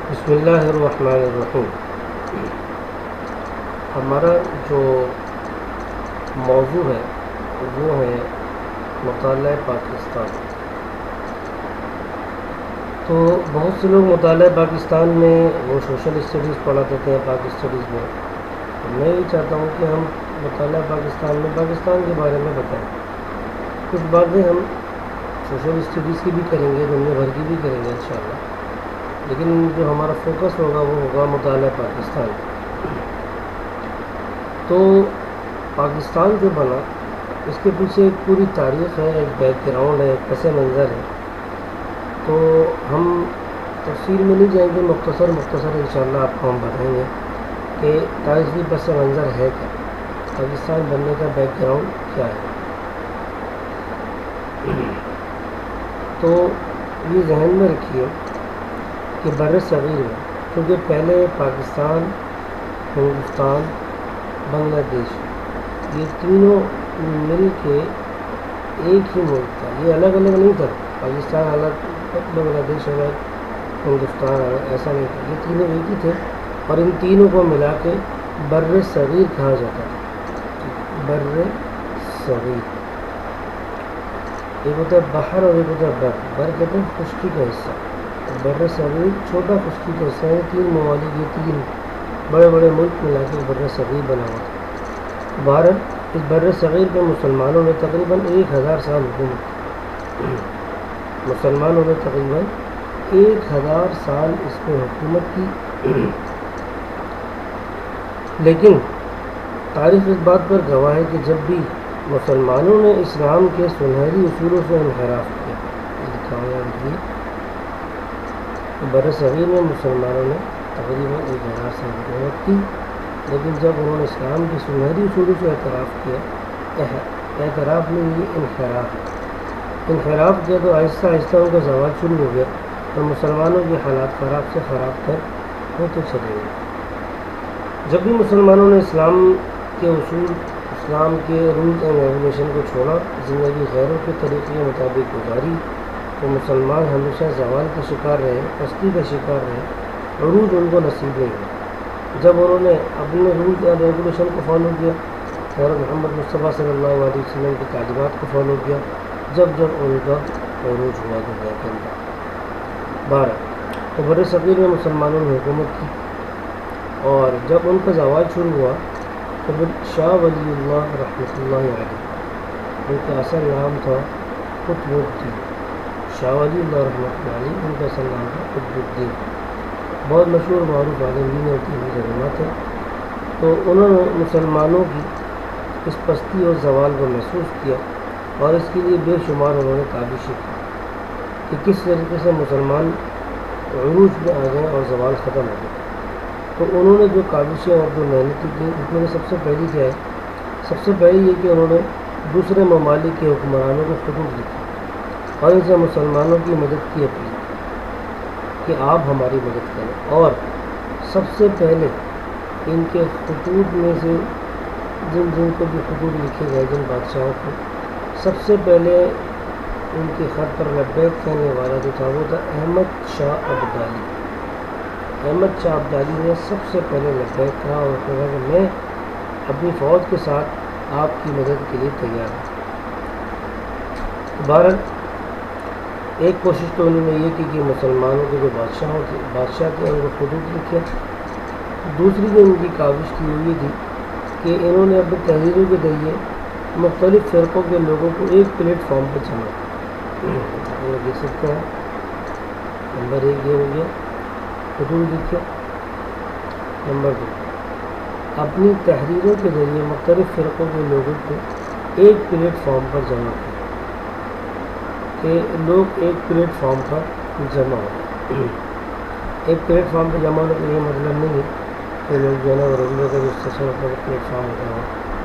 بسم اللہ الرحمن الرحیم۔ ہمارا جو موضوع ہے وہ ہے مطالعہ پاکستان۔ تو بہت سے لوگ مطالعہ پاکستان میں وہ سوشل اسٹڈیز پڑھا کرتے ہیں پاک اسٹڈیز میں۔ میں یہ چاہتا ہوں کہ ہم مطالعہ پاکستان میں پاکستان کے بارے میں بتائیں۔ کچھ باتیں ہم سوشل اسٹڈیز کی بھی کریں گے، دنیا بھر کی بھی کریں گے انشاءاللہ، لیکن جو ہمارا فوکس ہوگا وہ ہوگا مطالعہ پاکستان۔ تو پاکستان جو بنا اس کے پیچھے ایک پوری تاریخ ہے، ایک بیک گراؤنڈ ہے، ایک پس منظر ہے۔ تو ہم تفصیل میں نہیں جائیں گے، مختصر انشاءاللہ آپ کو ہم بتائیں گے کہ تاریخی پس منظر ہے کیا، پاکستان بننے کا بیک گراؤنڈ کیا ہے۔ تو یہ ذہن میں رکھیے کہ بر صغیر میں، کیونکہ پہلے پاکستان، ہندوستان، بنگلہ دیش، یہ تینوں مل کے ایک ہی ملک تھا۔ یہ الگ الگ نہیں تھا، پاکستان الگ، بنگلہ دیش الگ، ہندوستان الگ، ایسا نہیں تھا۔ یہ تینوں ایک ہی تھے اور ان تینوں کو ملا کے بر صغیر کہا جاتا تھا۔ بر صغیر، ایک ہوتا ہے بحر اور ایک ہوتا ہے بر۔ بر کہتے ہیں خشکی کا حصہ، بر صغیر چھوٹا خشکی کا حصہ ہے۔ تین ممالک، یہ تین بڑے بڑے ملک ملا کے بر صغیر بنا ہوا تھا۔ بھارت، اس بر صغیر پہ مسلمانوں نے تقریباً 1000 سال حکومت کی۔ مسلمانوں نے تقریباً 1000 سال اس پہ حکومت کی، لیکن تاریخ اس بات پر گواہ ہے کہ جب بھی مسلمانوں نے اسلام کے سنہری اصولوں سے انحراف کیا، لکھا ہوا ہے بر صغیر میں مسلمانوں نے تقریباً 1000 سال حکومت کی، لیکن جب انہوں نے اسلام کے سنہری اصولوں سے اعتراف کیا، اعتراف میں یہ انحراف کیا تو آہستہ آہستہ ان کا زوال شروع ہو گیا اور مسلمانوں کے حالات خراب سے خراب تر ہوتے چلے گئے۔ جب بھی مسلمانوں نے اسلام کے اصول، اسلام کے رولز اینڈ ریگولیشن کو چھوڑا، زندگی غیروں کے طریقے کے مطابق گزاری، تو مسلمان ہمیشہ زوال کا شکار رہے، پستی کا شکار رہے، عروج ان کو نصیب نہیں ہوا۔ جب انہوں نے اپنے رولز اینڈ ریگولیشن کو فالو کیا، حضرت محمد مصطفیٰ صلی اللہ علیہ وسلم کی تعلیمات کو فالو کیا، جب ان کا عروج ہوا دنیا کے اندر۔ 12 تو بر صغیر میں مسلمانوں نے حکومت کی، اور جب ان کا زوال شروع ہوا تو پھر شاہ ولی اللہ رحمۃ اللہ علیہ، ان کا اصل نام تھا قطب الدین، شاہ ولی اللہ رحمۃ اللہ علیہ، ان کا اصل نام تھا قطب الدین، بہت مشہور معروف عالم دین اور دینی رہنما تھے۔ تو انہوں نے مسلمانوں کی اس پستی اور زوال کو محسوس کیا اور اس کے لیے بے شمار انہوں نے کاوشیں کی کہ کس طریقے سے مسلمان عروج میں آ جائیں اور زوال ختم ہو جائے۔ تو انہوں نے جو کاوشیں اور جو محنتیں کی، اس میں سب سے پہلی کیا ہے، سب سے پہلی یہ کہ انہوں نے دوسرے ممالک کے حکمرانوں کو خطوط لکھے اور ان سے مسلمانوں کی مدد کی اپیل کہ آپ ہماری مدد کریں۔ اور سب سے پہلے ان کے خطوط میں سے جن کو بھی خطوط لکھے گئے، جن بادشاہوں کو، سب سے پہلے ان کے خط پر لبیک کہنے والا جو تھا وہ تھا احمد شاہ ابدالی۔ احمد شاہ ابدالی نے سب سے پہلے لبیک کہا اور کہا کہ میں اپنی فوج کے ساتھ آپ کی مدد کے لیے تیار ہوں۔ بہرحال ایک کوشش تو انہوں نے یہ کی کہ مسلمانوں کے جو بادشاہ تھے ان کو خطوط لکھے۔ دوسری جو ان کی کاوش کی ہوئی تھی کہ انہوں نے اپنی تحریروں کے ذریعے مختلف فرقوں کے لوگوں کو ایک پلیٹ فارم پہ جمع کیا۔ دیکھ سکتے ہیں نمبر 1 یہ ہو گیا، خطوط لکھے۔ نمبر 2، اپنی تحریروں کے ذریعے مختلف فرقوں کے لوگوں کو ایک پلیٹ فارم پر جمع کیا، کہ لوگ ایک پلیٹ فارم پر جمع ہو۔ ایک پلیٹ فارم پہ جمع ہونے کا یہ مطلب نہیں ہے کہ لوگ جو ہے نا ریگولر کا جو اسٹیشن ہوتا ہے پلیٹ فارم ہوتا ہے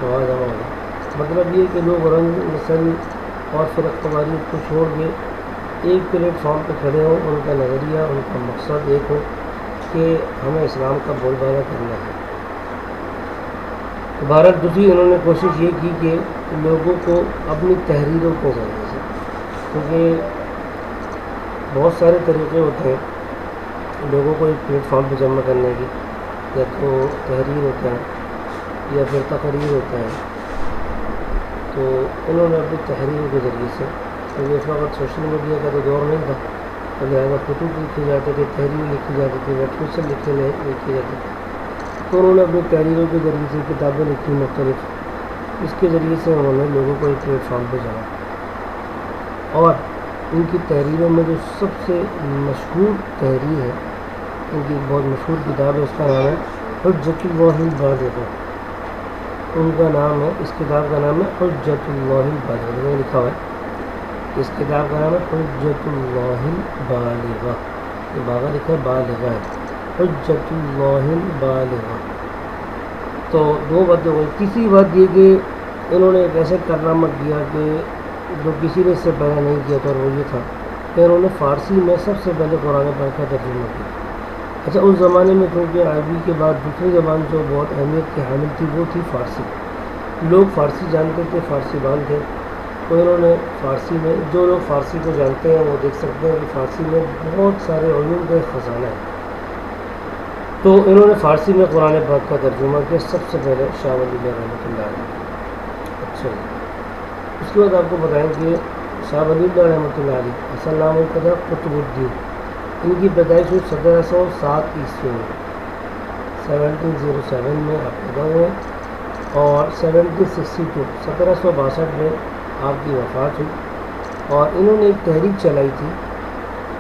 وہاں جمع ہو گئے۔ مطلب یہ کہ لوگ رنگ، نسل اور فرق واریت کو چھوڑ کے ایک پلیٹ فارم پہ کھڑے ہوں، ان کا نظریہ، ان کا مقصد ایک ہو کہ ہمیں اسلام کا بول بالا کرنا ہے۔ بھارت دوسری انہوں نے کوشش یہ کی کہ لوگوں کو اپنی تحریروں کے ذریعے سے، کیونکہ بہت سارے طریقے ہوتے ہیں لوگوں کو ایک پلیٹ فارم پہ جمع کرنے کی، یا تو تحریر ہوتا ہے یا پھر تقریر ہوتا ہے، تو انہوں نے اپنی تحریر کے ذریعے سے، کیونکہ اس وقت سوشل میڈیا کا تو دور نہیں تھا، تو لہٰذا خطوط لکھے جاتے تھے، تحریر لکھی جاتی تھی، لٹریچر لکھے جاتے تھے، تو انہوں نے اپنی تحریروں کے ذریعے سے کتابیں لکھی مختلف، اس کے ذریعے سے انہوں نے لوگوں کو ایک پلیٹ فارم پہ جمع، اور ان کی تحریروں میں جو سب سے مشہور تحریر ہے، ان کی بہت مشہور کتاب ہے، اس کا نام ہے حجت اللہ البالغہ، ان کا نام ہے، اس کتاب کا نام ہے حجت اللہ البالغہ، میں نے لکھا ہوا ہے، اس کتاب کا نام ہے حجت اللہ البالغہ، یہ باغہ لکھا ہے، بالغہ ہے، حجت اللہ البالغہ۔ تو دو باتیں ہوئی، تیسری بات یہ کہ انہوں نے ایک ایسے کارنامہ کیا کہ جو کسی نے اس سے پہلے نہیں کیا تھا، اور وہ یہ تھا کہ انہوں نے فارسی میں سب سے پہلے قرآن پاک کا ترجمہ کیا۔ اچھا، اس زمانے میں کیونکہ عربی کے بعد دوسری زبان جو بہت اہمیت کی حامل تھی وہ تھی فارسی، لوگ فارسی جانتے تھے، فارسی بان تھے، تو انہوں نے فارسی میں، جو لوگ فارسی کو جانتے ہیں وہ دیکھ سکتے ہیں کہ فارسی میں بہت سارے علوم کا خزانہ ہے، تو انہوں نے فارسی میں قرآن پاک کا ترجمہ کیا سب سے پہلے شاہ ولی اللہ رحمۃ اللہ علیہ۔ اچھا، اس کے بعد آپ کو بتائیں کہ شاہ ولی اللہ رحمۃ اللہ علیہ اصل نام ان کا تھا قطب الدین، ان کی پیدائش ہوئی 1707 عیسوی میں، 1707 میں آپ پیدا ہوئے، اور 1762 میں آپ کی وفات ہوئی، اور انہوں نے ایک تحریک چلائی تھی،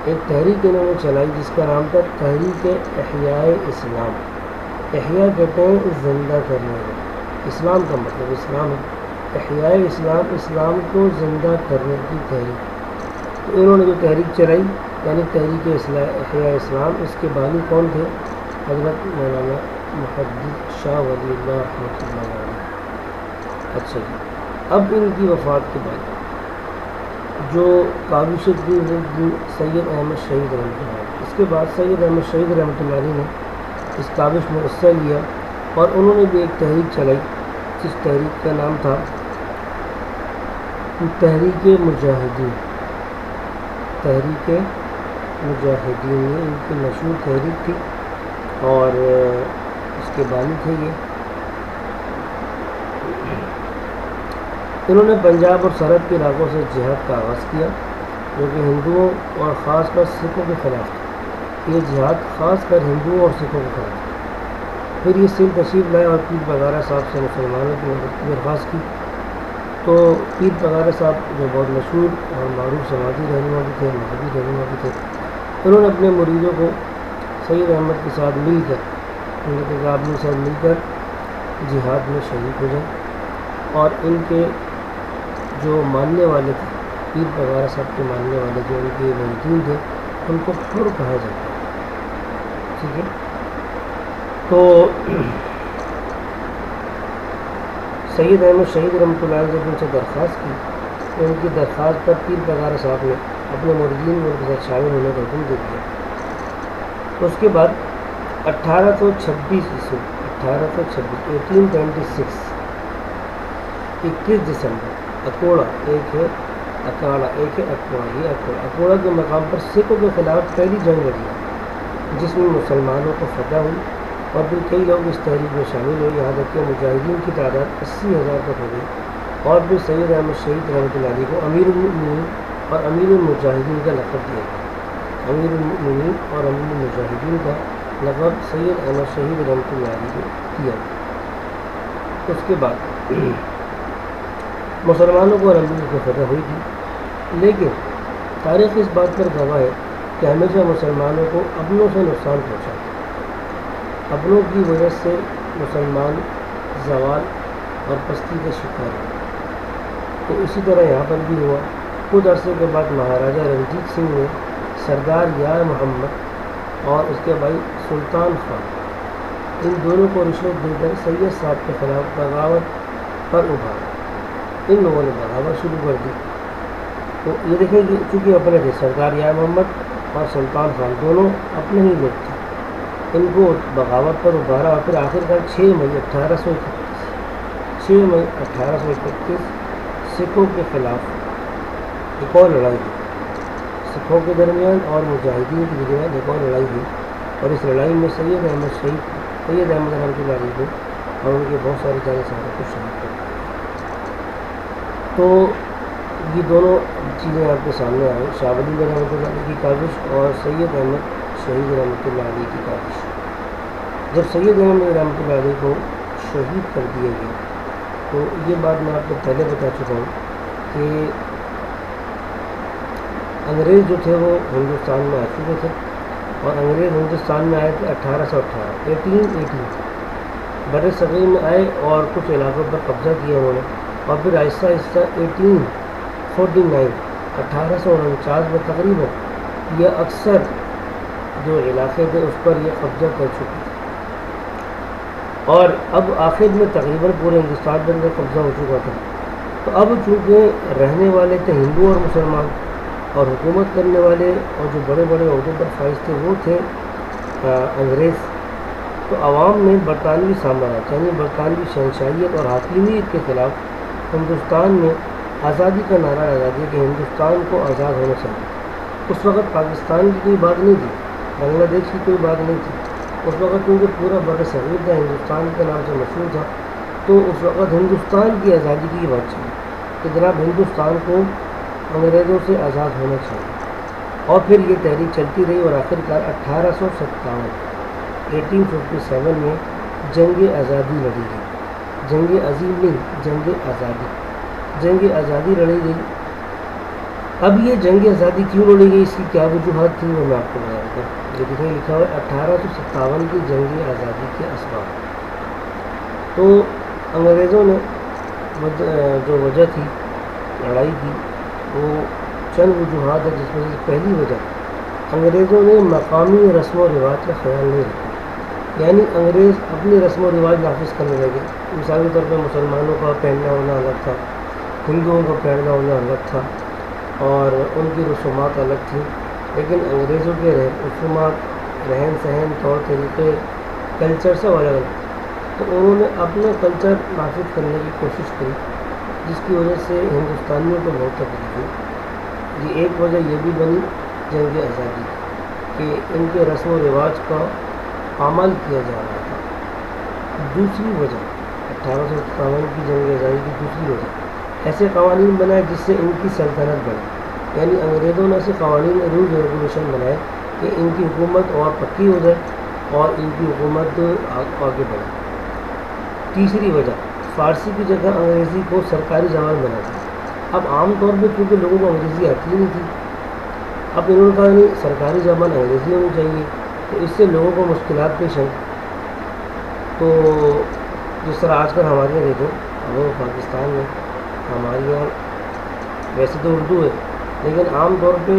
ایک تحریک انہوں نے چلائی جس کا نام تھا تحریک احیاء اسلام۔ احیاء کہتے ہیں زندہ کرنے کو، اسلام کا مطلب اسلام ہے، احیاء اسلام، اسلام کو زندہ کرنے کی تحریک۔ تو انہوں نے جو تحریک چلائی یعنی تحریک احیاء اسلام، اس کے بانی کون تھے؟ حضرت مولانا محدث شاہ ولی اللہ رحمۃ اللہ علیہ۔ اچھا جی، اب ان کی وفات کے بعد جو کاوش الدین سید احمد شہید رحمۃ اللہ علیہ، اس کے بعد سید احمد شہید رحمۃ اللہ علیہ نے اس کاوش میں حصہ لیا، اور انہوں نے بھی ایک تحریک چلائی، جس تحریک کا نام تھا تحریک مجاہدین۔ تحریک مجاہدین یہ ان کی مشہور تحریک تھی، اور اس کے بانی تھے یہ۔ انہوں نے پنجاب اور سرحد کے علاقوں سے جہاد کا آغاز کیا، جو کہ ہندوؤں اور خاص کر سکھوں کے خلاف تھا۔ یہ جہاد خاص کر ہندوؤں اور سکھوں کے خلاف تھا۔ پھر یہ سندھ تشریف لائے اور پیر پگارا صاحب سے مسلمانوں کی مدد کی درخواست کی، تو پیر پگارا صاحب جو بہت مشہور اور معروف سماجی رہنما بھی تھے، مذہبی رہنما بھی تھے، انہوں نے اپنے مریدوں کو سید احمد کے ساتھ مل کر، ان کے قابل ساتھ مل کر جہاد میں شریک ہو جائیں، اور ان کے جو ماننے والے تھے، پیر پگارا صاحب کے ماننے والے جو ان کے مریدین تھے، ان کو حر کہا جاتا ہے، ٹھیک ہے۔ تو سید احمد شہید رحمۃ اللہ علیہ نے ان سے درخواست کی، تو ان کی درخواست پر پیر پگارا صاحب نے اپنے مریدین میں ان کے ساتھ شامل ہونے کا حکم دے دیا۔ تو اس کے بعد 1826 عیسوی 1826 21 دسمبر اکوڑا، ایک ہے اکاڑا، ایک ہے اکوڑا، یہ اکوڑا کے مقام پر سکھوں کے خلاف پہلی جنگ لڑی، جس میں مسلمانوں کو فتح ہوئی، اور پھر کئی لوگ اس تحریک میں شامل ہوئے، یہاں تک کہ مجاہدین کی تعداد 80,000 تک ہو گئی، اور پھر سید احمد شہید رحمۃ اللہ علیہ کو امیر المؤمنین اور امیر المجاہدین کا لقب دیا گیا۔ امیر المؤمنین اور امیر المجاہدین کا لقب سید احمد شہید رحمۃ اللہ علیہ کو دیا گیا۔ اس کے بعد مسلمانوں کو رنگین کی فتح ہوئی تھی، لیکن تاریخ اس بات پر گواہ ہے کہ ہمیشہ مسلمانوں کو اپنوں سے نقصان پہنچا، اپنوں کی وجہ سے مسلمان زوال اور پستی کا شکار ہوئے۔ تو اسی طرح یہاں پر بھی ہوا۔ کچھ عرصے کے بعد مہاراجہ رنجیت سنگھ نے سردار یار محمد اور اس کے بھائی سلطان خان، ان دونوں کو رشوت دے کر سید صاحب کے خلاف بغاوت پر ابھارا۔ ان لوگوں نے بغاوت شروع کر دی۔ تو یہ دیکھیں کہ چونکہ اپنے تھے، سردار یار محمد اور سلطان خان دونوں اپنے ہی لوگ تھے، ان کو بغاوت پر ابھارا، اور پھر آخرکار 6 مئی 1831 سکھوں کے خلاف ایک اور لڑائی ہوئی، سکھوں کے درمیان اور مجاہدین کے درمیان ایک اور لڑائی ہوئی، اور اس لڑائی میں سید احمد رحمۃ اللہ علیہ کو اور ان کے بہت سارے جانے سارے کو شامل کر دیا۔ تو یہ دونوں چیزیں آپ کے سامنے آئیں، شاہ ولی اللہ رحمۃ اللہ علیہ کی کاوش اور سید احمد شہید رحمۃ اللہ علیہ کی کاوش۔ جب سید احمد رحمۃ اللہ علیہ کو شہید کر دیا گیا تو یہ بات میں آپ کو پہلے بتا چکا ہوں کہ انگریز جو تھے وہ ہندوستان میں آ چکے تھے، اور انگریز ہندوستان میں آئے تھے 1818 بر صغیر میں آئے اور کچھ علاقوں پر قبضہ کیا انہوں نے، اور پھر آہستہ آہستہ 1849 میں تقریباً یہ اکثر جو علاقے تھے اس پر یہ قبضہ کر چکے تھے، اور اب آخر میں تقریباً پورے ہندوستان پر ان کا قبضہ ہو چکا تھا۔ تو اب چونکہ رہنے والے تھے ہندو اور مسلمان، اور حکومت کرنے والے اور جو بڑے بڑے عہدوں پر فائز تھے وہ تھے انگریز، تو عوام نے برطانوی سامراج یعنی برطانوی شہنشاہیت اور حاکمیت کے خلاف ہندوستان میں آزادی کا نعرہ لگا دیا کہ ہندوستان کو آزاد ہونا چاہیے۔ اس وقت پاکستان کی کوئی بات نہیں تھی، بنگلہ دیش کی کوئی بات نہیں تھی، اس وقت کیونکہ پورا بر صغیر تھا، ہندوستان کے نام سے مشہور تھا، تو اس وقت ہندوستان کی آزادی کی بات چلی کہ جناب ہندوستان کو انگریزوں سے آزاد ہونا چاہیے۔ اور پھر یہ تحریک چلتی رہی اور آخرکار 1857 میں جنگ آزادی لڑی گئی، جنگ عظیم نہیں، جنگ آزادی لڑی گئی۔ اب یہ جنگ آزادی کیوں لڑی گئی، اس کی کیا وجوہات تھیں وہ میں آپ کو بتا دوں۔ یہ دیکھیں لکھا ہوا ہے 1857 کی جنگ آزادی کے اسباب۔ تو انگریزوں نے جو وجہ تھی لڑائی کی وہ چند وجوہات ہے، جس میں سے پہلی وجہ انگریزوں نے مقامی رسم و رواج کا خیال نہیں رکھا، یعنی انگریز اپنی رسم و رواج نافذ کرنے لگے۔ مثال کے طور پر مسلمانوں کا پہننا ہونا الگ تھا، ہندوؤں کا پہننا ہونا الگ تھا، اور ان کی رسومات الگ تھیں، لیکن انگریزوں کے رسومات، رہن سہن، طور طریقے، کلچر سب الگ الگ، تو انہوں نے اپنا کلچر نافذ کرنے کی کوشش کی، جس کی وجہ سے ہندوستانیوں کو بہت تکلیف ہوئی۔ یہ ایک وجہ یہ بھی بنی جنگ آزادی کہ ان کے رسم و رواج کا عمل کیا جا رہا تھا۔ دوسری وجہ 1857 کی جنگ آزادی کی دوسری وجہ ایسے قوانین بنائے جس سے ان کی سلطنت بڑھے، یعنی انگریزوں نے ایسے قوانین رول ریگولیشن بنائے کہ ان کی حکومت اور پکی ہو جائے اور ان کی حکومت آگے بڑھے۔ تیسری وجہ فارسی کی جگہ انگریزی کو سرکاری زبان بنا دی۔ اب عام طور پہ کیونکہ لوگوں کو انگریزی آتی ہی نہیں تھی، اب انہوں نے کہا نہیں سرکاری زبان انگریزی ہونی چاہیے، تو اس سے لوگوں کو مشکلات پیش آئیں۔ تو جس طرح آج کل ہمارے یہاں دیکھیں، وہ پاکستان میں ہمارے یہاں ویسے تو اردو ہے، لیکن عام طور پہ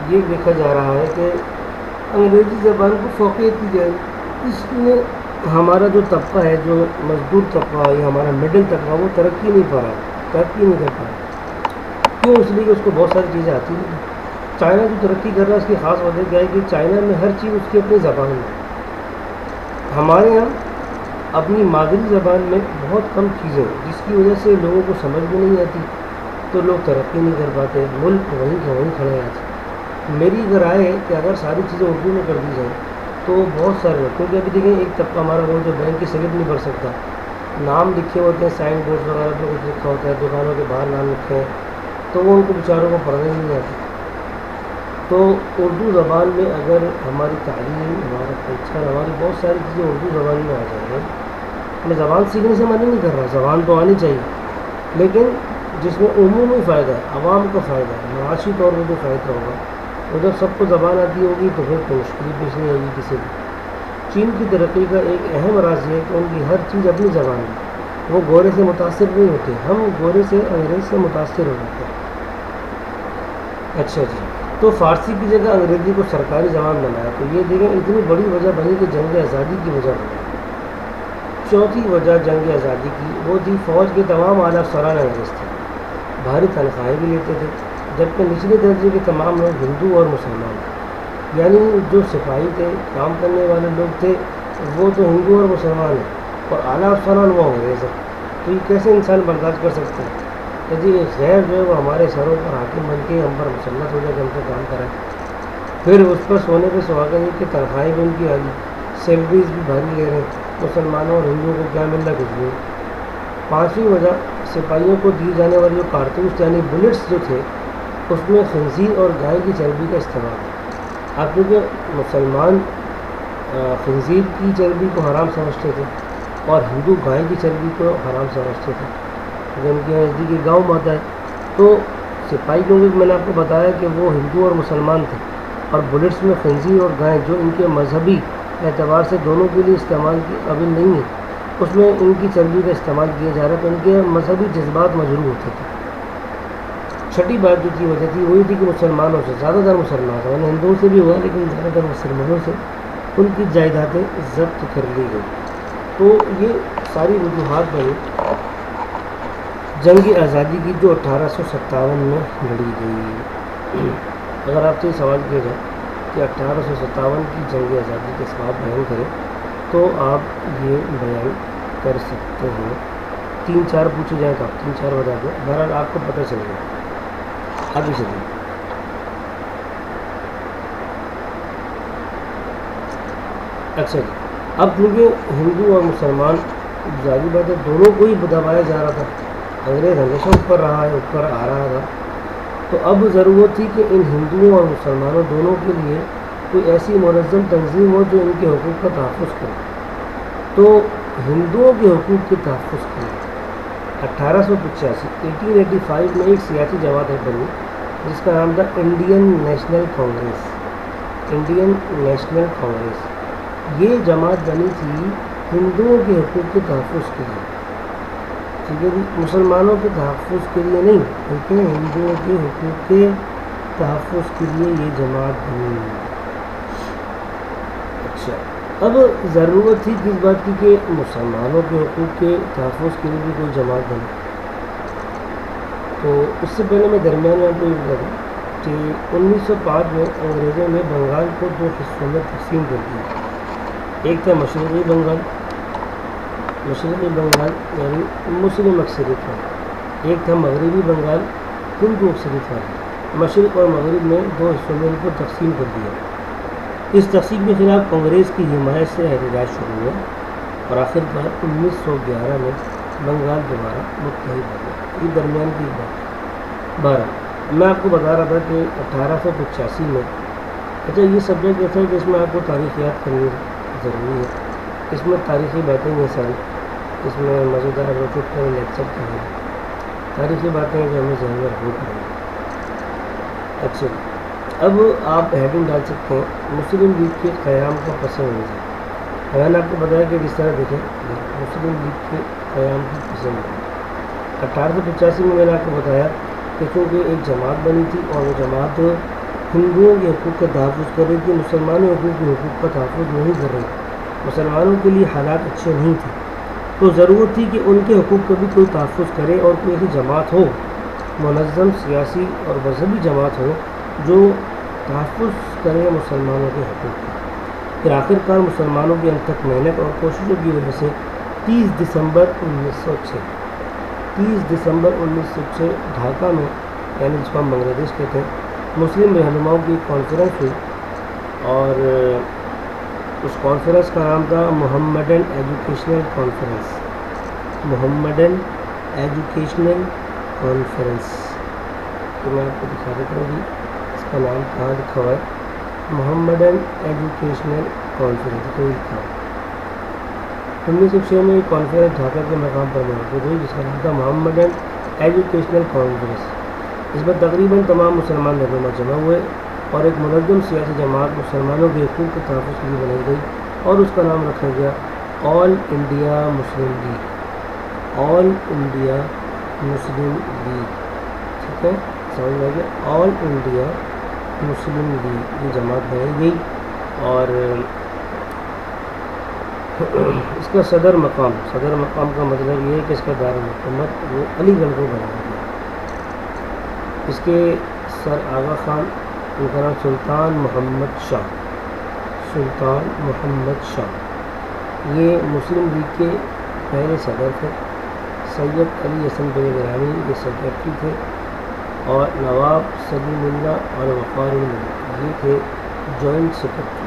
یہ دیکھا جا رہا ہے کہ انگریزی زبان کو فوقیت دی جائے، اس میں ہمارا جو طبقہ ہے، جو مزدور طبقہ یا ہمارا مڈل طبقہ، وہ ترقی نہیں کر پا رہا۔ کیوں؟ اس لیے کہ اس کو بہت ساری چیزیں آتی ہیں۔ چائنا جو ترقی کر رہا ہے اس کی خاص وجہ کیا ہے کہ چائنا میں ہر چیز اس کی اپنی زبان میں، ہمارے یہاں اپنی مادری زبان میں بہت کم چیزیں ہیں، جس کی وجہ سے لوگوں کو سمجھ بھی نہیں آتی، تو لوگ ترقی نہیں کر پاتے، ملک وہیں کے وہیں کھڑے آتے۔ میری اگر رائے ہے کہ اگر ساری چیزیں اردو میں کر دی جائیں تو بہت سارے لوگ، کیونکہ ابھی دیکھیں ایک طبقہ ہمارا وہ جو بینک کی سلپ نہیں بھر سکتا، نام لکھے ہوتے ہیں سائن بورڈ وغیرہ پہ کچھ لکھا ہوتا ہے، دکانوں کے باہر نام لکھے ہیں، تو وہ ان کو بیچاروں کو پڑھنے نہیں آتی۔ تو اردو زبان میں اگر ہماری تعلیم، ہمارا کلچر، ہماری بہت ساری چیزیں اردو زبان میں آ جائیں، میں زبان سیکھنے سے منع نہیں کر رہا، زبان تو آنی چاہیے، لیکن جس میں عمومی فائدہ ہے، عوام کا فائدہ ہے، معاشی طور پر جو فائدہ ہوگا، اور جب سب کو زبان آتی ہوگی تو پھر کوئی مشکل پیش نہیں آئے گی کسی بھی۔ چین کی ترقی کا ایک اہم راز یہ ہے کہ ان کی ہر چیز اپنی زبان میں، وہ گورے سے متاثر نہیں ہوتے، ہم گورے سے، انگریز سے متاثر ہو جاتے ہیں۔ اچھا جی، تو فارسی کی جگہ انگریزی کو سرکاری زبان بنایا، تو یہ دیکھیں اتنی بڑی وجہ بنی کہ جنگ آزادی کی وجہ بنی۔ چوتھی وجہ جنگ آزادی کی وہ تھی فوج کے تمام اعلیٰ افسران انگریز تھے، بھاری تنخواہیں بھی لیتے تھے، جبکہ نچلے درجے کے تمام لوگ ہندو اور مسلمان تھے، یعنی جو سپاہی تھے، کام کرنے والے لوگ تھے، وہ تو ہندو اور مسلمان ہیں، اور اعلیٰ افسران وہ انگریز ہیں۔ تو یہ کیسے انسان برداشت کر سکتے ہیں کہ جی غیر جو ہے وہ ہمارے سروں پر حاکم بن کے ہم پر مسلط ہو جائے کہ ہم سے کام کرائے۔ پھر اس پر سونے پہ سہاگا نہیں کہ تنخواہیں بھی ان کی آگی، سیلریز بھی بھاری لے رہے ہیں، مسلمانوں اور ہندوؤں کو کیا مل رہا ہے؟ کچھ نہیں۔ پانچویں وجہ، سپاہیوں کو دی جانے والی جو کارتوس یعنی بلٹس جو تھے اس میں خنزیر اور گائے کی چربی کا استعمال ہے۔ آپ کیونکہ مسلمان خنزیر کی چربی کو حرام سمجھتے تھے اور ہندو گائے کی چربی کو حرام سمجھتے تھے، کیونکہ ان کے نزدیک گاؤں ماتا ہے۔ تو سپاہی کیونکہ میں نے آپ کو بتایا کہ وہ ہندو اور مسلمان تھے، اور بلٹس میں خنزیر اور گائے جو ان کے مذہبی اعتبار سے دونوں کے لیے استعمال کی قابل نہیں ہے، اس میں ان کی چربی کا استعمال کیا جا رہا ہے، تو ان کے مذہبی جذبات مجروح ہوتے تھے۔ چھٹی بات جو کی وجہ تھی وہی تھی کہ مسلمانوں سے زیادہ تر مسلمان تھے، ہندوؤں سے بھی ہوا لیکن زیادہ تر مسلمانوں سے ان کی جائیدادیں ضبط کر لی گئی۔ تو یہ ساری وجوہات بنی جنگ آزادی کی جو 1857 میں لڑی گئی۔ اگر آپ سے سوال کیا جائے کہ 1857 کی جنگ آزادی کے اسباب بیان کریں تو آپ یہ بیان کر سکتے ہیں، 3-4 پوچھے جائیں تو آپ 3-4 بتا دیں، بہرحال آپ کو پتہ چل گیا۔ آگے چلیے۔ اچھا جی، اب کیونکہ ہندو اور مسلمان ظاہری بات ہے دونوں کو ہی دبایا جا رہا تھا، انگریز ہمیشہ اوپر رہا ہے، اوپر آ رہا تھا، تو اب ضرورت تھی کہ ان ہندوؤں اور مسلمانوں دونوں کے لیے کوئی ایسی منظم تنظیم ہو جو ان کے حقوق کا تحفظ کرے۔ تو ہندوؤں کے حقوق کے تحفظ کے لیے 1885 میں ایک سیاسی جماعت بنی جس کا نام تھا Indian national Congress. Indian national Congress یہ جماعت بنی تھی ہندوؤں کے حقوق کے تحفظ کے لیے، ٹھیک ہے جی، مسلمانوں کے تحفظ کے لیے نہیں بلکہ ہندوؤں کے حقوق کے تحفظ کے لیے یہ جماعت بنی۔ اچھا، اب ضرورت تھی کس بات کی کہ مسلمانوں کے حقوق کے تحفظ کے لیے بھی کوئی جماعت بنی۔ تو اس سے پہلے میں درمیان میں آپ کو یہ بتا دوں کہ 1905 میں انگریزوں نے بنگال کو 2 حصوں میں تقسیم کر دیا۔ ایک تھا مشرقی بنگال، مشرقی بنگال یعنی مسلم اکثریت والا، ایک تھا مغربی بنگال ہندو اکثریت والا۔ مشرق اور مغرب میں 2 حصوں میں ان کو تقسیم کر دیا۔ اس تقسیم کے خلاف کانگریس کی حمایت سے احتجاج شروع ہوا اور آخر کار 1911 میں بنگال دوبارہ متحد ہو گیا۔ یہ درمیان کی بات 12 میں آپ کو بتا رہا تھا کہ 1885 میں، اچھا یہ سبجیکٹ ایسا ہے کہ اس میں آپ کو تاریخ یاد کرنی ضروری ہے، اس میں تاریخی باتیں ہیں ساری، اس میں مزیدار روٹٹ کر لیکچر کریں، تاریخی باتیں جو ہمیں ذہن میں رکھنی پڑیں گی۔ اچھا، اب آپ ہیڈنگ ڈال سکتے ہیں مسلم لیگ کے قیام کا پس منظر۔ میں نے آپ کو بتایا کہ جس طرح دیکھیں مسلم لیگ کے قیام کی پس منظر 1885 میں نے آپ کو بتایا کہ چونکہ ایک جماعت بنی تھی اور وہ جماعت ہندوؤں کے حقوق کا تحفظ کر رہی تھی، مسلمانوں کے حقوق کا تحفظ نہیں کر رہی تھی، مسلمانوں کے لیے حالات اچھے نہیں تھے، تو ضرورت تھی کہ ان کے حقوق کا بھی کوئی تحفظ کرے اور کوئی ایسی جماعت ہو، منظم سیاسی اور مذہبی جماعت ہو جو تحفظ کرے مسلمانوں کے حقوق کا۔ پھر آخر کار مسلمانوں کی انتھک محنت اور کوششوں کی وجہ سے 30 دسمبر 1906 ڈھاکہ میں، یعنی جس کو ہم بنگلہ دیش کہتے ہیں، مسلم رہنماؤں کی کانفرنس ہوئی اور اس کانفرنس کا نام تھا محمدن ایجوکیشنل کانفرنس۔ محمدن ایجوکیشنل کانفرنس، تو میں آپ کو دکھا دیتا ہوں جی اس کا نام کہاں لکھا ہوا ہے، محمدن ایجوکیشنل کانفرنس کو لکھا ہے۔ 1906 میں یہ کانفرنس ڈھاکہ کے مقام پر منعقد ہوئی جس کا نام تھا محمدن ایجوکیشنل کانفرنس۔ اس میں تقریباً تمام مسلمان رہنما جمع ہوئے اور ایک منظم سیاسی جماعت مسلمانوں کے حقوق کے تحفظ کے لیے بنائی گئی اور اس کا نام رکھا گیا آل انڈیا مسلم لیگ۔ آل انڈیا مسلم لیگ، ٹھیک ہے، سمجھ میں آ گیا، آل انڈیا مسلم لیگ یہ جماعت بنائی گئی اور اس کا صدر مقام کا مطلب یہ ہے کہ اس کا دارالحکومت وہ علی گڑھ کو بنایا گیا۔ اس کے سر آغا خان، ان کا نام سلطان محمد شاہ، یہ مسلم لیگ کے پہلے صدر تھے۔ سید علی حسن بن گرامی یہ سیکرٹری تھے اور نواب سلیم اللہ اور وقار الملک یہ تھے جوائنٹ سیکرٹری،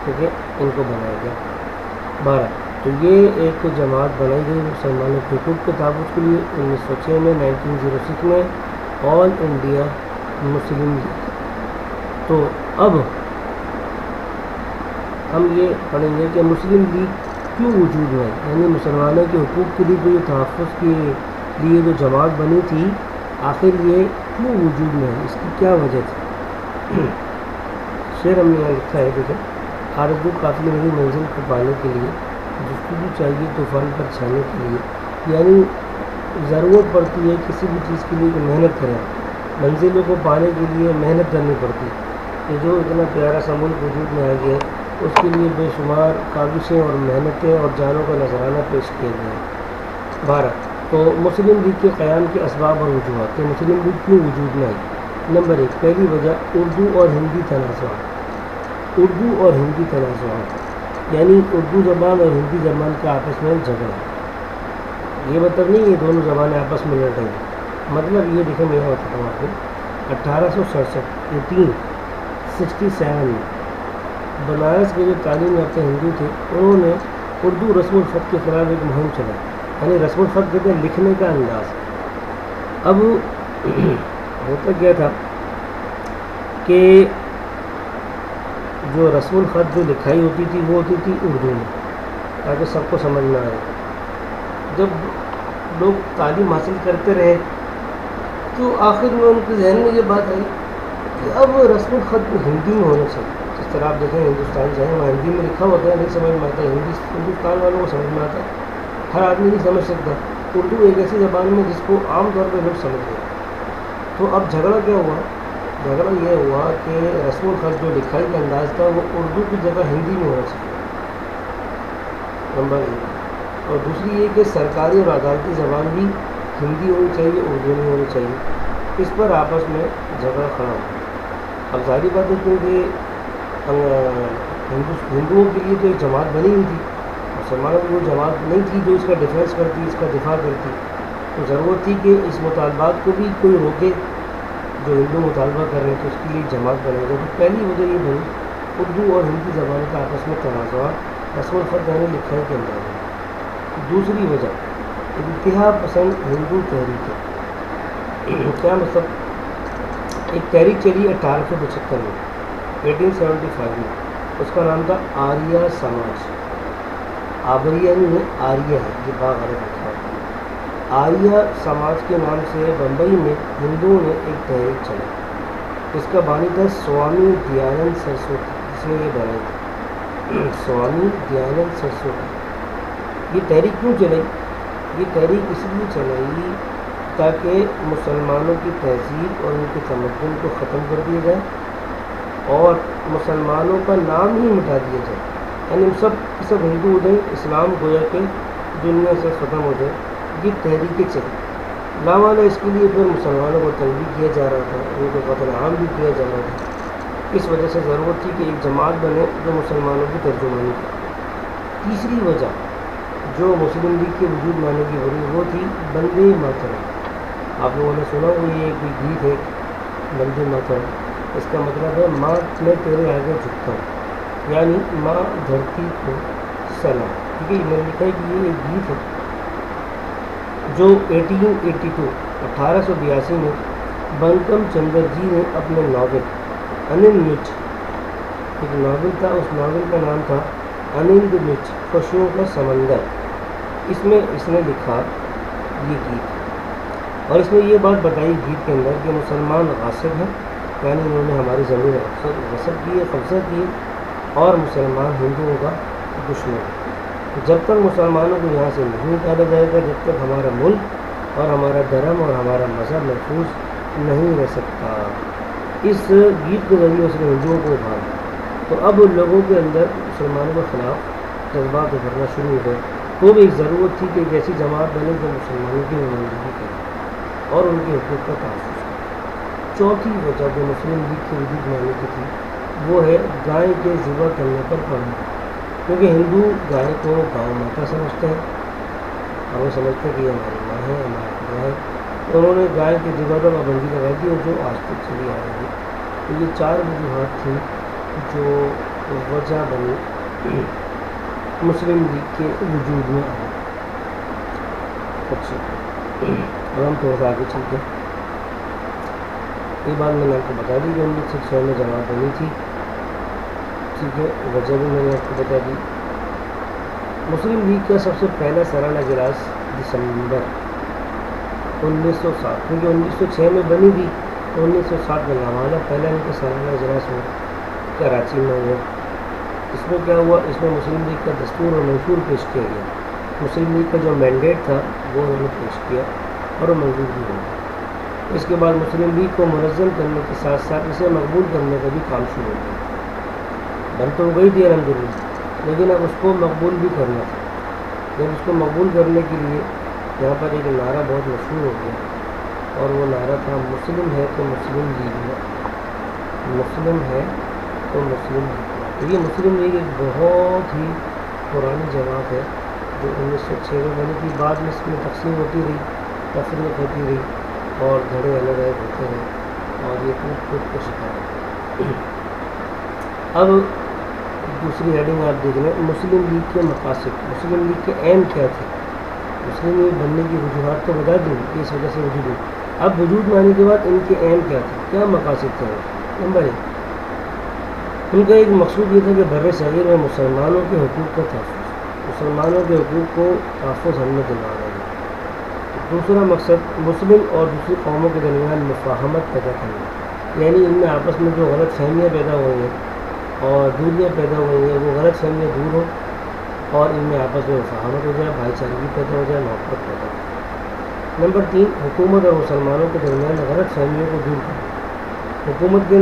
ٹھیک ہے، ان کو بنایا گیا 12۔ تو یہ ایک جماعت بنائی گئی مسلمانوں کے حقوق کے تحفظ کے لیے 1906 میں، 1906 میں آل انڈیا مسلم لیگ۔ تو اب ہم یہ پڑھیں گے کہ مسلم لیگ کیوں وجود میں آئی، یعنی مسلمانوں کے حقوق کے لیے جو یہ تحفظ کے لیے جو جماعت بنی تھی، آخر یہ کیوں وجود میں آئی، اس کی کیا وجہ تھی۔ شعر ہم نے یہاں لکھا ہے، دیکھیں، آرزو قافلے میری منزل کو پانے کے لیے، جستجو چاہیے طوفان پر چھانے کے لیے، یعنی ضرورت پڑتی ہے کسی بھی چیز کے لیے کہ محنت کریں، منزلوں کو پانے کے لیے محنت کرنی پڑتی ہے۔ کہ جو اتنا پیارا سا ملک وجود میں آ گیا ہے، اس کے لیے بے شمار کاوشیں اور محنتیں اور جانوں کا نذرانہ پیش کیا گیا ہے۔ 12۔ تو مسلم لیگ کے قیام کے اسباب اور وجوہات، کہ مسلم لیگ کیوں وجود میں آئی۔ نمبر 1، پہلی وجہ اردو اور ہندی تنازعات، اردو اور ہندی تنازعات، یعنی اردو زبان اور ہندی زبان کا آپس میں جھگڑا۔ یہ مطلب نہیں یہ دونوں زبانیں آپس میں لڑ رہی ہیں، مطلب یہ دیکھیں، میں یہاں بتاتا ہوں آپ کو، 1867 میں بنارس کے جو تعلیم یافتہ ہندو تھے، انہوں نے اردو رسم الخط کے خلاف ایک مہم چلائی، یعنی رسم الخط کہتے ہیں لکھنے کا انداز۔ اب ہوتا کیا تھا کہ جو رسم الخط جو لکھائی ہوتی تھی وہ ہوتی تھی اردو میں، تاکہ سب کو سمجھ میں آئے۔ جب لوگ تعلیم حاصل کرتے رہے تو آخر میں ان کے ذہن میں یہ بات آئی کہ اب رسم الخط ہندی میں ہونا چاہیے۔ جس طرح آپ دیکھیں ہندوستان سے ہیں، وہاں ہندی میں لکھا ہوتا ہے، نہیں سمجھ میں آتا، ہندوستان والوں کو سمجھ میں آتا ہے، ہر آدمی نہیں سمجھ سکتا۔ اردو ایک ایسی زبان میں جس کو عام طور پہ لوگ سمجھ گئے۔ تو اب جھگڑا کیا ہوا، جھگڑا یہ ہوا کہ رسم الخط جو لکھائی کا انداز تھا وہ اردو کی جگہ ہندی میں ہونا چاہیے، نمبر 1۔ اور دوسری یہ کہ سرکاری اور عدالتی زبان بھی ہندی ہونی چاہیے، اردو نہیں ہونی چاہیے۔ اس پر آپس میں جھگڑا کھڑا ہوا۔ اب ظاہری بات ہے کیونکہ ہندوؤں کے لیے تو ایک جماعت بنی ہوئی تھی، مسلمانوں کی وہ جماعت نہیں تھی جو اس کا ڈیفینس کرتی، اس کا دفاع کرتی۔ تو ضرورت تھی کہ اس مطالبات کو بھی کوئی روکے، جو ہندو مطالبہ کر رہے ہیں، تو اس کے لیے جماعت بنے گا۔ تو پہلی وجہ یہ بنی اردو اور ہندی زبان کا آپس میں تنازعات، رسم الخط یعنی لکھائی کے انداز میں۔ دوسری وجہ انتہا پسند ہندو تحریک۔ کیا مطلب، ایک تحریک چلی 1875 میں، 1875 میں، اس کا نام تھا آریہ سماج۔ آبریہ نہیں ہے، آریہ ہے، یہ باغ غلط لکھا ہے۔ آریہ سماج کے نام سے بمبئی میں ہندوؤں نے ایک تحریک چلائی، اس کا بانی تھا سوامی دیانند سرسوتی، جس نے یہ بنائی تھی، سوامی دیانند سرسوتی۔ یہ تحریک کیوں چلائی؟ یہ تحریک اس لیے چلائی تاکہ مسلمانوں کی تہذیب اور ان کے تمدن کو ختم کر دیا جائے اور مسلمانوں کا نام ہی مٹا دیا جائے، یعنی سب سب ہندو ہو جائیں، اسلام گویا کہ دنیا سے ختم ہو جائے۔ یہ تحریکیں چلی، لاوالا اس کے لیے پھر مسلمانوں کو تنبیہ کیا جا رہا تھا، ان کو قتل عام بھی کیا جا رہا تھا۔ اس وجہ سے ضرورت تھی کہ ایک جماعت بنے جو مسلمانوں کی ترجمانی کرے۔ تیسری وجہ جو مسلم لیگ کے وجود میں آنے کی وجہ وہ تھی بندے ماترم۔ آپ لوگوں نے سنا وہ یہ کوئی گیت ہے بندے ماترم، اس کا مطلب ہے ماں میں تیرے آگے جھکتا ہوں، یعنی ماں دھرتی کو سلام۔ کیونکہ میں نے لکھا ہے کہ یہ ایک گیت ہے جو 1882 میں بنکم چندر جی نے اپنے ناول انند مچ، ایک ناول تھا، اس ناول کا نام تھا انند مچ خوشیوں کا سمندر، اس میں اس نے لکھا یہ گیت، اور اس میں یہ بات بتائی گیت کے اندر کہ مسلمان غاصب ہیں، یعنی انہوں نے ہماری زمین غصب کی ہے، قبضہ کی ہے، اور مسلمان ہندوؤں کا دشمن ہے۔ جب تک مسلمانوں کو یہاں سے نہیں نکالا جائے گا، جب تک ہمارا ملک اور ہمارا دھرم اور ہمارا مذہب محفوظ نہیں رہ سکتا۔ اس گیت کے ذریعے اس نے ہندوؤں کو ابھارا، تو اب لوگوں کے اندر مسلمانوں کے خلاف جذبات ابھرنا شروع ہو گئے۔ تو بھی ایک ضرورت تھی کہ ایک ایسی جماعت بنے جو مسلمانوں کی نمائندگی کرے اور ان کے حقوق کا تحفظ کرے۔ چوتھی وجہ جو مسلم لیگ کے وجود میں آنے کی تھی وہ ہے گائے کے ذبح کرنے پر پابندی، کیونکہ ہندو گائے کو گاؤں ماتا سمجھتے ہیں، اور وہ سمجھتے ہیں کہ یہ ہماری ماں ہے، ہمارا خدا ہے، تو انہوں نے گائے کے ذبح پر پابندی لگا دی، اور جو آج تک چلی آ رہی ہے۔ تو یہ چار وجوہات تھیں جو وجہ بنی مسلم لیگ کے وجود میں آئی. اچھا اب ہم تھوڑا سا آگے چلتے ہیں. یہ بات میں نے آپ کو بتا دی کہ 1906 میں جماعت بنی تھی. ٹھیک ہے, وجہ بھی میں نے آپ کو بتا دی. مسلم لیگ کا سب سے پہلا سالانہ اجلاس دسمبر 1907, کیونکہ 1906 میں بنی تھی تو 1907 میں ہمارا پہلا ان کا سالانہ اجلاس ہوا کراچی میں ہوا. اس میں کیا ہوا, اس میں مسلم لیگ کا دستور اور منشور پیش کیا گیا. مسلم لیگ کا جو مینڈیٹ تھا وہ انہوں نے پیش کیا اور وہ منظور بھی ہوا. اس کے بعد مسلم لیگ کو منظم کرنے کے ساتھ ساتھ اسے مقبول کرنے کا بھی کام شروع ہو گیا. بن تو ہو گئی تھی الحمدللہ, لیکن اب اس کو مقبول بھی کرنا تھا. جب اس کو مقبول کرنے کے لیے یہاں پر ایک نعرہ بہت مشہور ہو گیا, اور وہ نعرہ تھا مسلم ہے تو مسلم لیگ ہے, مسلم ہے تو مسلم لیگ ہے. تو یہ مسلم لیگ ایک بہت ہی پرانی جماعت ہے جو 1906 میں بنی تھی. بعد میں اس میں تقسیم ہوتی رہی, تفریق ہوتی رہی, اور دھڑے الگ الگ ہوتے رہے, اور یہ ٹوٹ کا شکار ہے. اب دوسری ہیڈنگ آپ دیکھ لیں, مسلم لیگ کے مقاصد. مسلم لیگ کے ایم کیا تھے؟ مسلم لیگ بننے کی وجوہات تو بتا دوں کہ اس وجہ سے وجود ہوئی. اب وجود میں آنے کے بعد ان کے ایم کیا تھے, کیا مقاصد تھے؟ نمبر 1, ان کا ایک مقصود یہ تھا کہ بر صغیر میں مسلمانوں کے حقوق کا تحفظ, مسلمانوں کے حقوق کو تحفظ ہم نے دلوانا ہے. دوسرا مقصد مسلم اور دوسری قوموں کے درمیان مفاہمت پیدا کرنا, یعنی ان میں آپس میں جو غلط فہمیاں پیدا ہوئی ہیں اور دوریاں پیدا ہوئی ہیں وہ غلط فہمیاں دور ہوں, اور ان میں آپس میں مفاہمت ہو جائے, بھائی چارگی پیدا ہو جائے, محبت پیدا ہو جائے. نمبر 3, حکومت اور مسلمانوں کے درمیان غلط فہمیوں کو دور کرنا. حکومت کے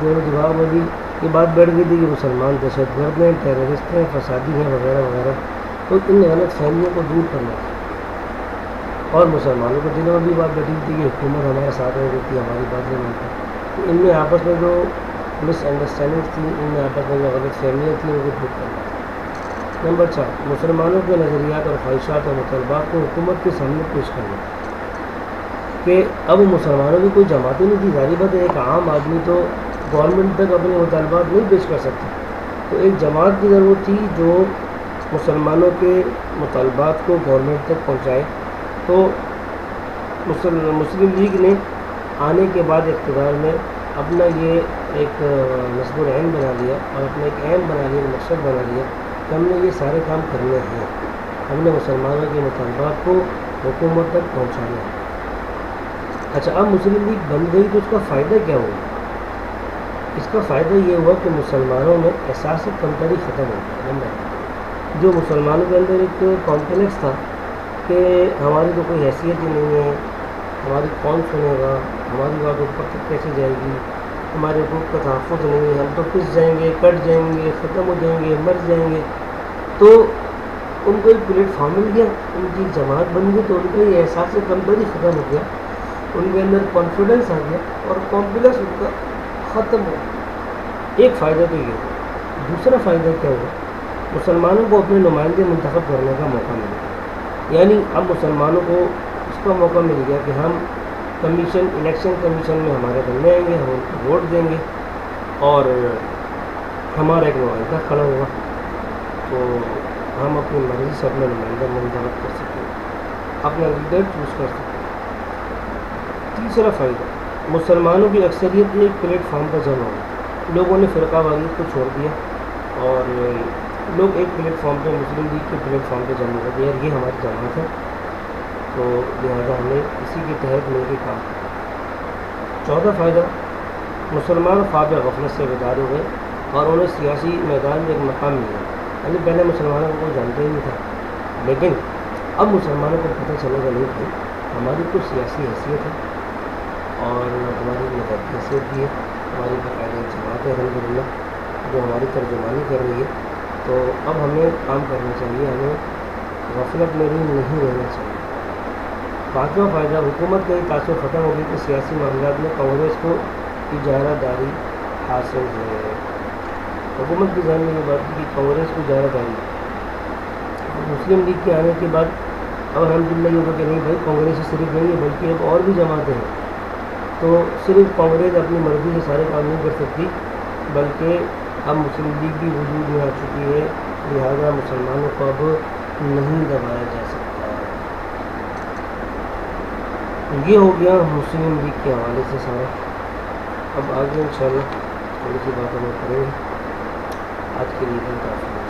دور دماغ میں بھی یہ بات بیٹھ گئی تھی کہ مسلمان دہشت گرد ہیں, ٹیررسٹ ہیں, فسادی ہیں وغیرہ وغیرہ, تو ان غلط فہمیوں کو دور کرنا تھا. اور مسلمانوں کے دلوں میں بھی بات بیٹھی تھی کہ حکومت ہمارا ساتھ نہیں دیتی, ہماری بات نہیں مانتی. تو ان میں آپس میں جو مس انڈرسٹینڈنگ تھی, ان میں آپس میں جو غلط فہمیاں تھیں, ان کو دور کرنا تھا. نمبر 4, مسلمانوں کے نظریات اور خواہشات اور مطالبات کو حکومت کے سامنے پیش کرنا, کہ اب مسلمانوں کی کوئی جماعتیں نہیں تھی. ظاہر بات ہے ایک عام آدمی تو گورنمنٹ تک اپنے مطالبات نہیں پیش کر سکتا, تو ایک جماعت کی ضرورت تھی جو مسلمانوں کے مطالبات کو گورنمنٹ تک پہنچائے. تو مسلم لیگ نے آنے کے بعد اقتدار میں اپنا یہ ایک نصب العین بنا لیا, اور اپنا ایک ایم بنا لیا, مقصد بنا لیا کہ ہم نے یہ سارے کام کرنے ہیں, ہم نے مسلمانوں کے مطالبات کو حکومت تک پہنچانا ہے. اچھا, اب مسلم لیگ بن گئی تو اس کا فائدہ کیا ہوا؟ اس کا فائدہ یہ ہوا کہ مسلمانوں میں احساس کمتری ختم ہو گیا. نمبر جو مسلمانوں کے اندر ایک کمپلیکس تھا کہ ہماری تو کوئی حیثیت ہی نہیں ہے, ہماری کون سنے گا, ہماری بات اوپر تک کیسے جائے گی, ہمارے حقوق کا تحفظ نہیں ہے, ہم تو پس جائیں گے, کٹ جائیں گے, ختم ہو جائیں گے, مر جائیں گے. تو ان کو ایک پلیٹ فارم مل گیا, ان کی جماعت بن گئی, تو ان کا یہ احساس کمتری ختم ہو گیا, ان کے اندر کانفیڈنس آ گیا, اور کمپلیکس ان کا ختم ہو گیا. ایک فائدہ تو یہ ہوا. دوسرا فائدہ کیا ہوا؟ مسلمانوں کو اپنے نمائندے منتخب کرنے کا موقع مل گیا. یعنی اب مسلمانوں کو اس کا موقع مل گیا کہ ہم الیکشن کمیشن میں ہمارے بننے آئیں گے, ہم ان کو ووٹ دیں گے, اور ہمارا ایک نمائندہ کھڑا ہوگا, تو ہم اپنی مرضی سے اپنا نمائندہ منتخب کر سکتے ہیں, اپنا لیڈر چوز کر سکتے ہیں. تیسرا فائدہ, مسلمانوں کی اکثریت ایک پلیٹ فارم پر جمع ہوئی. لوگوں نے فرقہ واریت کو چھوڑ دیا, اور لوگ ایک پلیٹ فارم پہ, مسلم لیگ کے پلیٹ فارم پہ جمع ہو گئے. یار یہ ہماری جماعت ہے, تو لہٰذا ہمیں اسی کے تحت مل کے کام کرنا. چوتھا فائدہ, مسلمان خواب غفلت سے بیدار ہو گئے, اور انہیں سیاسی میدان میں ایک مقام ملا. یعنی پہلے مسلمانوں کو کوئی جانتا ہی نہیں تھا, لیکن اب مسلمانوں کو پتہ چلے گا نہیں کہ ہماری کچھ سیاسی حیثیت ہے, اور ہماری مذہبی حیثیت بھی ہے, ہماری باقاعدہ جماعت ہے الحمدللہ جو ہماری ترجمانی کر رہی ہے. تو اب ہمیں کام کرنا چاہیے, ہمیں غفلت میں بھی نہیں رہنا چاہیے. پانچواں فائدہ, حکومت کا یہ تاثر ختم ہو گیا کہ سیاسی معاملات میں کانگریس کو اجارہ داری حاصل ہے. حکومت کے ذہن میں یہ بات تھی کہ کانگریس کو اجارہ داری. مسلم لیگ کے آنے کے بعد اب الحمدللہ یہ ہوگا کہ نہیں بھائی, کانگریس ہی صرف نہیں ہے بلکہ اب اور بھی جماعتیں ہیں. تو صرف کانگریس اپنی مرضی سے سارے کام نہیں کر سکتی, بلکہ اب مسلم لیگ بھی وجود میں آ چکی ہے، لہٰذا مسلمانوں کو اب نہیں دبایا جا سکتا ہے۔ یہ ہو گیا مسلم لیگ کے حوالے سے سارا۔ اب آگے انشاءاللہ تھوڑی سی باتیں میں کریں گے۔ آج کے لیے کافی ہے۔